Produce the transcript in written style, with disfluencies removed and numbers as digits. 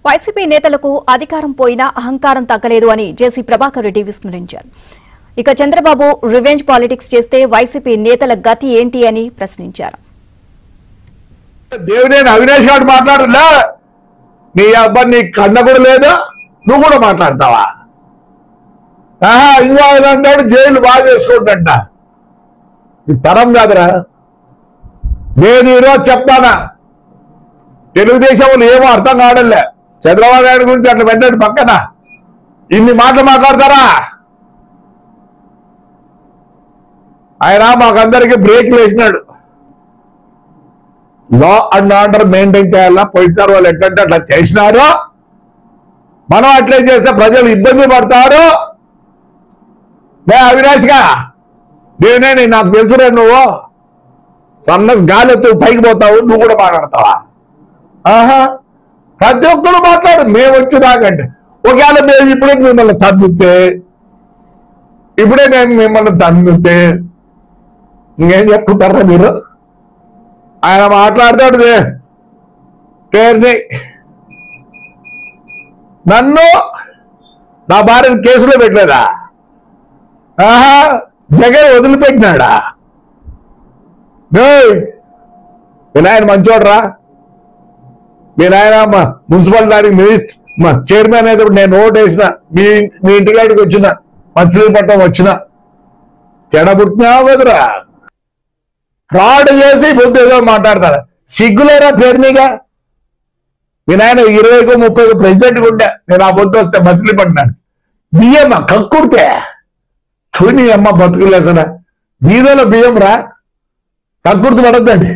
YCP నేతలకు అధికారం పోయినా అహంకారం తగ్గలేదు అని జేసీ ప్రభాకర్ రెడ్డి విస్మరించారు. ఇక చంద్రబాబు రివెంజ్ పాలిటిక్స్ చేస్తే వైసీపీ నేతల గతి ఏంటి అని ప్రశ్నించారు. దేవినేని అవినాష్ గారు మాట్లాడలే, నీ అబ్బాయి నీ కన్న కూడా లేదా, నువ్వు కూడా మాట్లాడతావా? ఇంకా అంటాడు జైలు బాగా చేసుకుంటా. ఈ తరం కాదురా. నేను ఈరోజు చెప్తానా, తెలుగుదేశం వాళ్ళు ఏమో అర్థం కావడంలే. చంద్రబాబు నాయుడు గురించి అట్లా పెట్టండి పక్కన ఇన్ని మాటలు మాట్లాడతారా? ఆయన మాకందరికి బ్రేక్ వేసినాడు. లా అండ్ ఆర్డర్ మెయింటైన్ చేయాలా, పోయినసారి వాళ్ళు ఎట్లంటే అట్లా చేసినారు, మనం అట్లే చేస్తే ప్రజలు ఇబ్బంది పడతారు. అవినాష్ గా నేనే నాకు తెలుసురే, నువ్వు సన్న గాలితో పైకి పోతావు, నువ్వు కూడా మాట్లాడతావా? ప్రతి ఒక్కరు మాట్లాడు. మేము వచ్చి నాకంటే ఒకవేళ మేము ఇప్పుడే మిమ్మల్ని తన్నుతే ఇంకేం చెప్పుకుంటారా మీరు? ఆయన మాట్లాడతాడు పేరుని, నన్ను నా భార్యను కేసులో పెట్టలేదా? జగన్ వదిలిపెట్టినాడా? మీ నాయన మంచోడరా. మీ నాయన మున్సిపల్ దానికి చైర్మన్ అయితే నేను ఓటు వేసిన, మీ ఇంటికాడికి వచ్చిన, మచిలీపట్నం వచ్చిన, చెడబుట్టినావు కదరా. ఫ్రాడ్ చేసి బుద్ధి ఏదో మాట్లాడతారా? సిగ్గులేరా పేరునిగా? మీ నాయన 20కో 30కో ప్రెసిడెంట్గా ఉండే, నేను ఆ బొద్దు వస్తే మచిలీపట్నాను బియ్యం కక్కుడితే నీ అమ్మ బతుకులేసరా. బీదలో బియ్యం రా, కక్కుర్తి పడద్దండి.